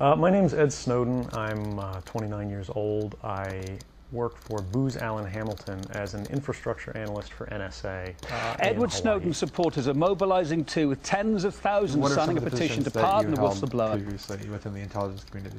My name's Ed Snowden. I'm 29 years old. I work for Booz Allen Hamilton as an infrastructure analyst for NSA. Edward Snowden's supporters are mobilizing too, with tens of thousands signing a petition to pardon the whistleblower. Previously within the intelligence community.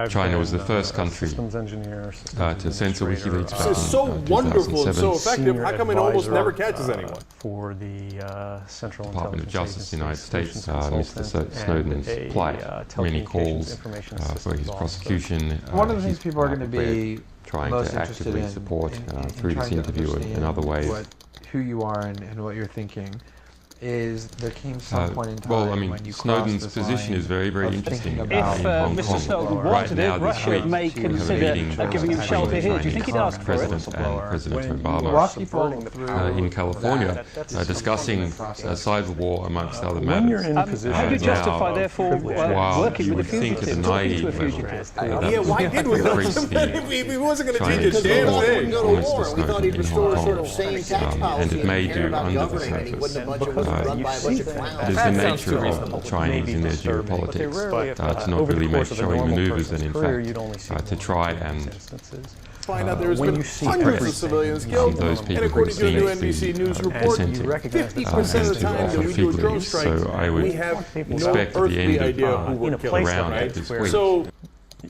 China was the first country to censor WikiLeaks back in so wonderful and so effective. How come it almost never catches anyone? For the Central Department of Justice in the United States, Mr. Snowden's plight when he calls for his prosecution. One of the things people are going to be trying most to actively interested support through this interview and other ways. Who you are and what you're thinking is there came some point in time well, I mean, when you Snowden's position is very, very interesting. If Mr. Snowden wanted it, Russia may consider giving him shelter here. Do you think he'd ask for it? President Obama in California discussing a cyber war amongst other matters. How do you justify, therefore, working with a fugitive, talking to a fugitive? Yeah, why did we let him? He wasn't going to change a damn thing. We thought he'd restore sort of sane tax policy. And it may do under the surface. It is the nature of Chinese in their geopolitics to not really make showing maneuvers and in fact to try and find out there's been hundreds of civilians killed, and according to a new NBC News report, 50% of the time that we do a drone strike, we have no earthly idea who we're killing, right? So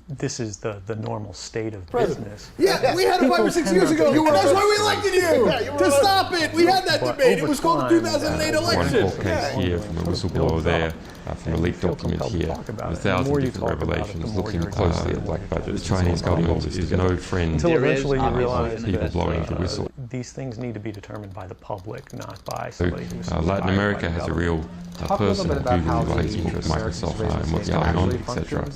this is the normal state of business. Yeah, we had it 5 or 6 years ago, and that's why we elected you! To stop it! We had that debate. It was called the 2008 election. One case here from a whistleblower there, from a leaked document here, with 1,000 different revelations looking closely at black budget. The Chinese government is no friend until eventually you realize people blowing the whistle. These things need to be determined by the public, not by somebody who's Latin America has a real person who relates with Microsoft and what's going on, etc.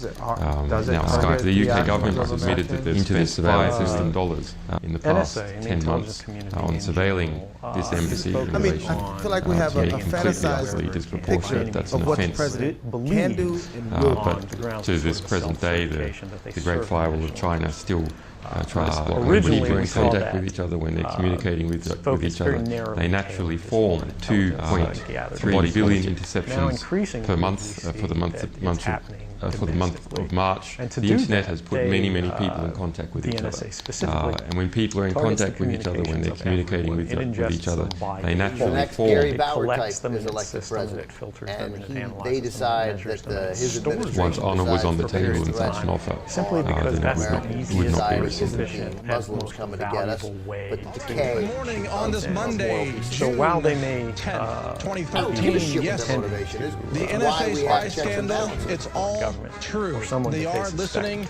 Now, the UK government has admitted that there's invested $5 billion in the past 10 months on surveilling this embassy in relation I feel like we have a fantasized disproportionate. That's an of what the offence. president can do and will But to this present day, the Great Firewall of China still tries to block when originally people are in we saw contact that, with each other, when they're communicating with each other. narrowly They naturally form 2.3 billion interceptions per month for the month of March. The internet has put many people in contact with each other. And when people are in contact with each other, when they're communicating with each other, they naturally form. Gary Bauer type is elected president, and they decide that his administration Once honor was on the table in such an offer, simply because that's the would not be easiest, efficient, Muslims coming to get us, but the decay. Good morning on this Monday, So while they may 2013, yes, the NSA spy scandal, it's all true. They are listening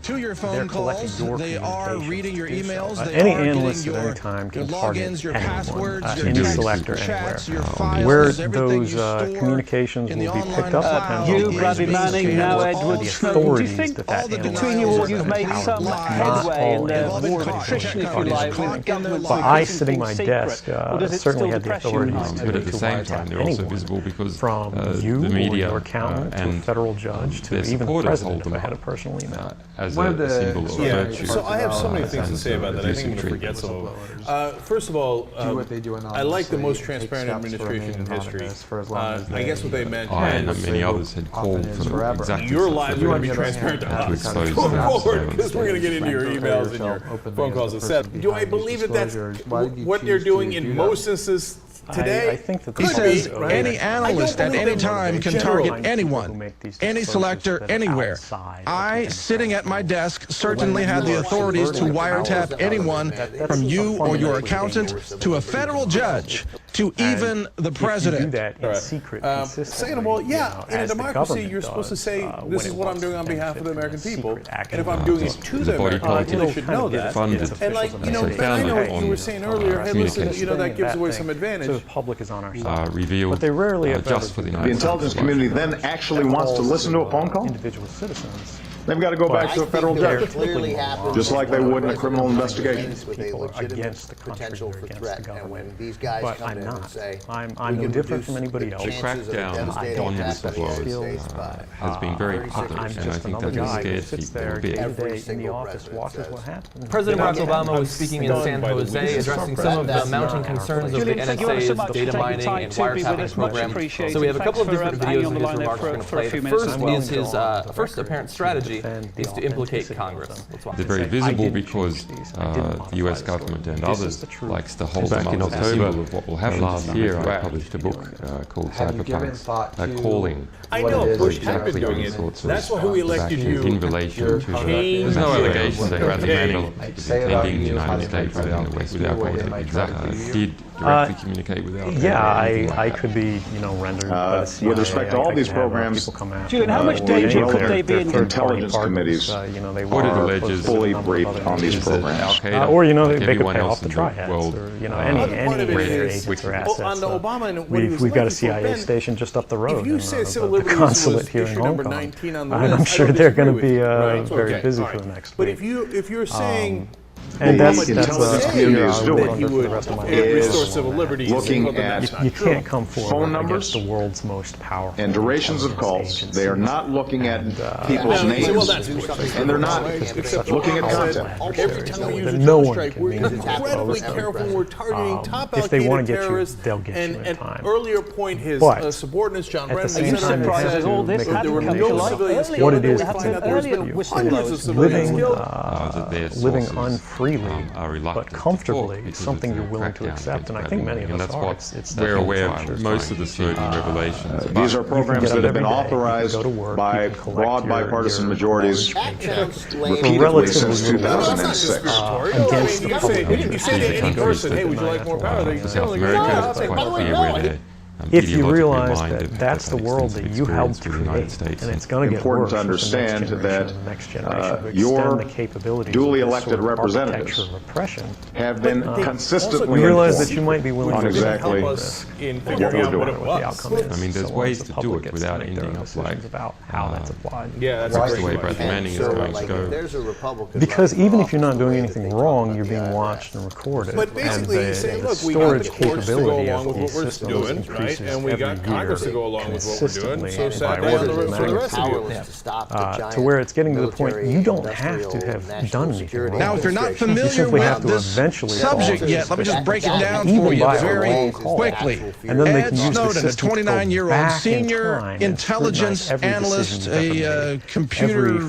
to your phone calls. They are reading your emails. They any are analyst getting at your any time can logins, your passwords, your any texts, selector your chats, anywhere. your files, Where everything those you store communications in will the be online picked up cloud. depends You, Bradley Manning, now Edward Snowden. Do you think between you all you've made some headway in the war of attrition, if you like, with government But I, sitting at my desk, certainly had the authority but at the same time, they're also visible because from you the media or your accountant to a and federal judge to even the president if I had a personal email. as a symbol of virtue. So I have so many things to say about that. I think I'm going to forget some of them. First of all, I like the most transparent administration in history. I guess what they meant I and many others had called for exactly your lives are going to be transparent to us going forward, because we're going to get into your emails and your phone calls, etc. Do I believe that that's what they're doing in most instances today? I think that He says any analyst at any time can target anyone, any selector, anywhere. I, sitting at my desk, certainly had the authorities to wiretap anyone from you or your accountant to a federal judge to even the president. You do that in secret, Second of all, yeah, in a democracy, you're supposed to say, this is what I'm doing on behalf of the American people. And if I'm doing it to the American people, they should know that. And like, you know, I know what you were saying earlier, hey, listen, you know, that gives away some advantage. So the public is on our side. Revealed but they rarely have just for the United The intelligence community then actually wants to listen to a phone call? Individual citizens they've got to go back to a federal judge, just like they would in a criminal investigation. People are against the country, they're against the government. But I'm not. I'm no different from anybody else. The crackdown on whistleblowers has been very public, and I think that has scared people a bit. Every day in the office watches what happens. President Barack Obama was speaking in San Jose, addressing some of the mounting concerns of the NSA's data mining and wiretapping program. So we have a couple of different videos of his remarks we're going to play. The first is his first apparent strategy is to implicate Congress. They're very visible because the US government and others likes to hold them up as a symbol of what will happen. Last year I published a book called Cyberpunks, calling exactly these sorts of in relation to there's no allegation that rather many defending the United States within the West without politics exactly did directly communicate with our I could be, rendered by the CIA. With respect to all these programs, Julian, how much danger could they be in intelligence committees what it alleges fully briefed on these programs? Or, they could pay off the triads, or, any agents or assets. We've got a CIA station just up the road, the consulate here in Hong Kong. And I'm sure they're going to be very busy for the next week. But if you're saying... And that's community is doing restore civil liberties. Looking at you can't come forward phone numbers, the world's most powerful and durations of calls. They are not looking at people's names, and they're not looking at content. Every time we use a no drone strike, we're incredibly careful. We're targeting top Al-Qaeda terrorists. They'll get you in time. Earlier point, his subordinates, John Brennan, said there were no civilians killed. What it is, hundreds of civilians killed. Living unfreely, but comfortably, something you're willing to accept, and I think many of us are. It's we're aware of most of the Snowden revelations. These are programs that have been authorized by broad bipartisan majorities repeatedly since 2006. Against the public. You say to any person, hey, would you like more power? They say, America is quite clear where they're if you realize that that's the world that you helped create, and it's going to get important worse to understand that your duly elected representatives have been consistently you realize that you might be willing on to exactly help us in figuring out what it was. The outcome is. I mean, there's ways to do it without ending up like about how that's applied. Yeah, that's the way Brad Manning is going to go. Because even if you're not doing anything wrong, you're being watched and recorded. But basically, he's saying, look, we got the courts to go along with what we're doing, right? And we got Congress to go along with what we're doing. So sat down for the rest of you. To where it's getting to the point you don't have to have done anything wrong. Now, if you're not familiar with this subject yet, let me just break it down for you very quickly. Ed Snowden, a 29-year-old senior intelligence analyst, a computer,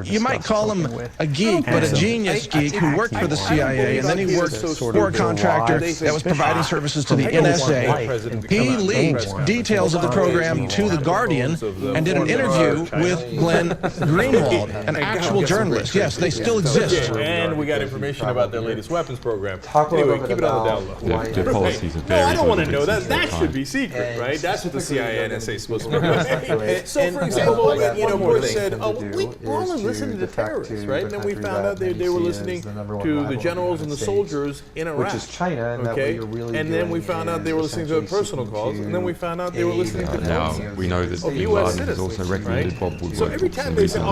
you might call him a geek, but a genius geek who worked for the CIA, and then he worked for a contractor that was providing services to the NSA. He leaked details of the program to The Guardian and did an interview with Glenn Greenwald, an actual journalist. Yes, they still exist. And we got information about their latest weapons program. Anyway, keep it on the down low. Their policies are very I don't want to know that. That should be secret, right? That's what the CIA and NSA is supposed to be. So, for example, Bush said, we're only listening to terrorists, right? And then we found out they were listening to the generals and the soldiers in Iraq. Which is China, and okay? And then we found out they were listening to personal calls, and then we found out they were listening to now we know that Bin Laden has also recommended Bob Woodward. So every time they say, the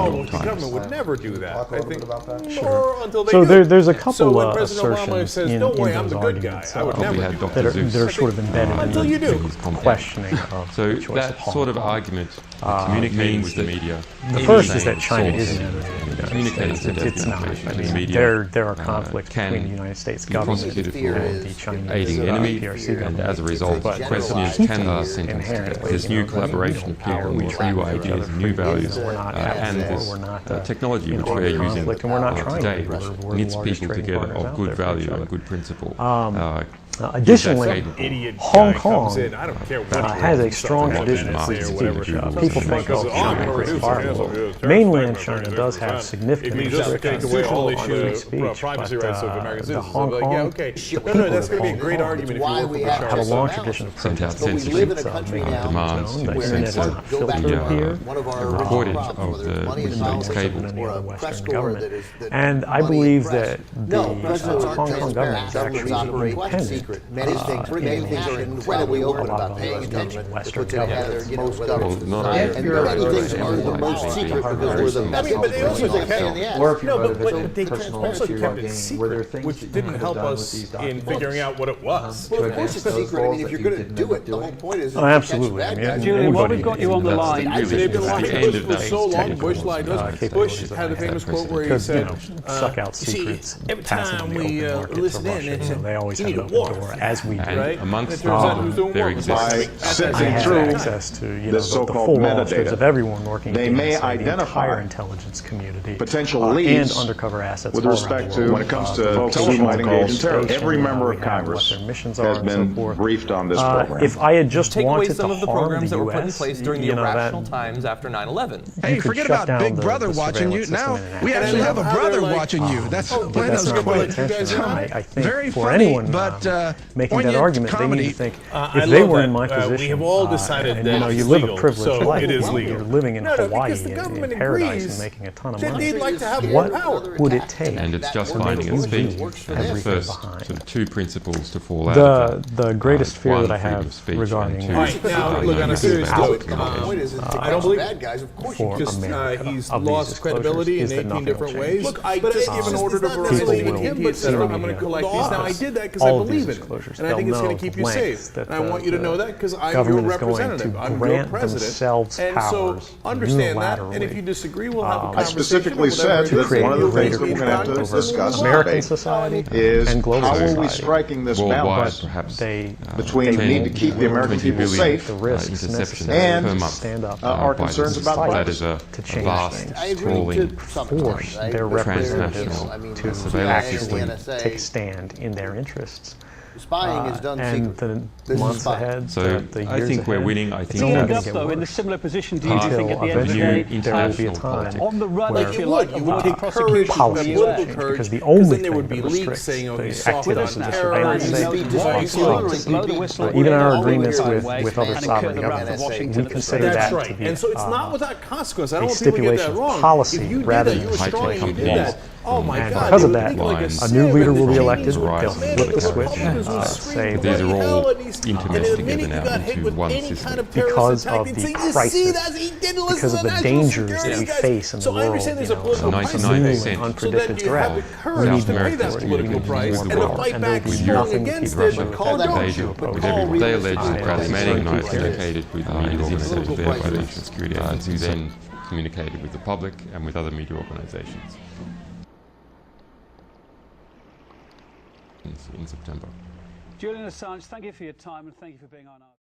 government would never do that, I think, until they do. So there's a couple so when President Obama says, no way, I'm the good guy, I would never do that. That are sort of embedded in the questioning of so that sort of argument, communicating with the media. The first is that China isn't communicating it's not. I mean, there are conflicts between the United States government and the Chinese aiding enemy, and as a result, the question is, can this new collaboration appear in which new ideas, new values, and this technology which we are using today knits people together of good value and good principle. Additionally, Hong Kong has a strong tradition of free speech. People think, China. Mainland China does have significant restrictions on free speech, but the Hong Kong, that's going to be a great argument if you have a long tradition of protest. Censorship demands The internet is not filtered here. The reportage of the cable. The Western government. And I believe that the Hong Kong government is actually independent secret. Many things are incredibly open about paying attention to put together, most governments. And many things are the most secret because we're the best. But they also kept it, Or if you're but motivated they personal also to your kept it gain, were there secret, things which that you didn't could have help done with us these in documents figuring out what it was. Well, of course it's secret. I mean, if you're going to do it, the whole point is Oh, absolutely. I mean, Julian, while we've got you on the line, They've been lying the end to of us for that so long. technical Bush lied to us. Bush had a famous quote where he said, suck out "See, secrets, every pass them time on the we open market listen to in, Russia. it's You know, they always you have need an a open war. door, as we do. And Right? amongst And it turns out who's them, doing there what was exists right. By sifting I have through access to the the so-called full rosters metadata, of everyone working they at the may NSA, the identify entire intelligence community, potential and leads undercover assets with all respect around the to world. when it comes to Folks telephone on engaged in Gulf terrorism. Station, Every member we of have Congress what their missions are has and so been forth. briefed on this program. If I had just Take away wanted some to of the harm programs the that were put in US, place during the you know, irrational that, times after 9/11. Hey, could forget shut about down Big the Brother watching you. surveillance Now system in an we act. actually have a How they're brother like, watching you. That's But that's Plato's not quite quite intentional. I think very for funny, anyone but making that poignant argument, they comedy. need to think, I if they love were that, in my position, we have all decided and that you know, you it's live legal, a privileged so life, it is you're legal. living in Hawaii because the in government paradise agrees and making a ton of that money. they'd like to have more What power. would it take? and it's just to finding make its feet. you And the everything first behind? sort of two principles to fall out of The greatest fear one, that I freedom have of speech, regarding and two, All right, now, look, on a serious note, I don't believe bad guys, of course. for just America he's of these lost credibility in disclosures is that 18 nothing different will ways. change. Look, I just gave an order to Verizon and AT&T, etc. I'm going to collect these. Now, I did that because I all of these believe in it, disclosures. and I think it's They'll going to keep you know safe. that And I want you to know that because I'm your government is going representative. to I'm your grant president. themselves And so powers understand that, and if unilaterally you disagree, we'll have a I conversation. specifically said to that create one of the greater things that we're going to have to control discuss over American today society is and global how are we society. striking this worldwide, balance perhaps between the need to keep the American 20 people billion safe the risks interceptions necessary per to month, stand up our by concerns this about society. That privacy. is a to change vast, things. I agree sprawling, to some force extent. their transnational representatives to to surveillance actually system. take a stand in their interests. Spying is done And secretly. the This is months spying. ahead, So the I years think we're ahead, winning. I it's think only End gonna up, get though, in a worse. similar position, do you Until think at the end of the eventually day, there will be a international time politics. on the run, where if you You like, would. You of would what take prosecution courage, policy in the will US, change, courage, because the because only then there would thing be that leaks restricts saying, okay, the soft activities on of the terror, surveillance state blow the whistle, even our all agreements the with way, other and sovereign incur the wrath of governments, Washington we consider That's that right. to be And so it's not without consequence. I a don't want people to get stipulation that of wrong. policy If you did rather that, than you were high-tech strong and you did companies. that. Oh my And God, because of they that, would think like a a sieve, new leader and will the be Chinese elected. would They'll come in, flip and the switch, Republicans would say scream, These are "Bloody hell," all and the intermeshed minute together you now got hit into with one any system. kind of terrorist because attack, of they'd the say, "You see, crisis, that's he didn't listen because to of the the national dangers security that we guys." face in the So I world, understand there's a you know, political a price 99% so that unpredicted you have threat. the We courage need to pay more that force. political We need price more and to power. fight And back there'll be strong nothing to against keep it. Russia But call protected. don't Asia, you? with Call everyone. They allege real that Bradley Manning people like communicated with media organizations there by the prices. National Security Agency, who then communicated with the public and with other media organizations in September. Julian Assange, thank you for your time and thank you for being on our